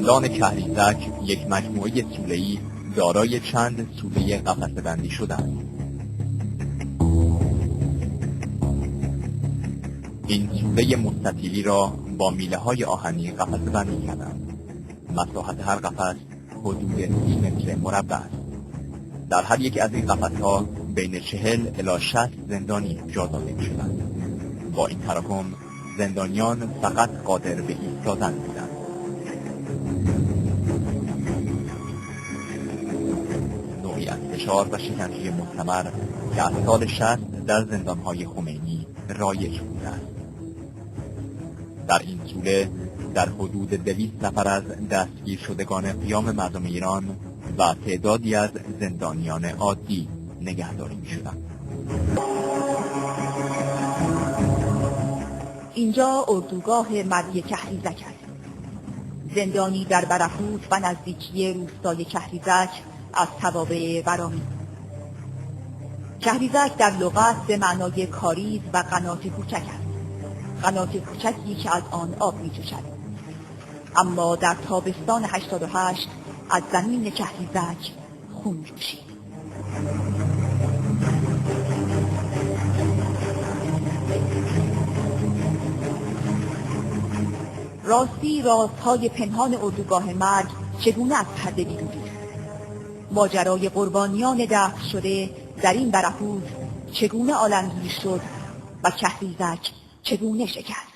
زندان کهریزک یک مجموعه سوله‌ای دارای چند سوله قفسه بندی شدند. این سوله مستطیلی را با میله‌های آهنی قفسه بندی کردند. مساحت هر قفس حدود 30 متر مربع است. در هر یک از این قفس‌ها بین 40 الی 60 زندانی جا داده می‌شدند. با این تراکم زندانیان فقط قادر به ایستادن بودند. نوعی از فشار و شکنجه مستمر که از سال 60 در زندان‌های خمینی رایج بوده است. در این سوله در حدود 200 نفر از دستگیر شدگان قیام مردم ایران و تعدادی از زندانیان عادی نگهداری می‌شدند. اینجا اردوگاه مردی کهریزک است. زندانی در برهوت و نزدیکی روستای کهریزک از توابع ورامین. کهریزک در لغت به معنای کاریز و قنات کوچک است. قنات کوچکی که از آن آب می‌جوشد. اما در تابستان 88 از زمین کهریزک خون جوشید. راستی رازهای پنهان اردوگاه مرگ چگونه از پرده بیرون ریخت؟ ماجرای قربانیان دفن شده در این برهوت چگونه عالمگیر شد و کهریزک چگونه شکست؟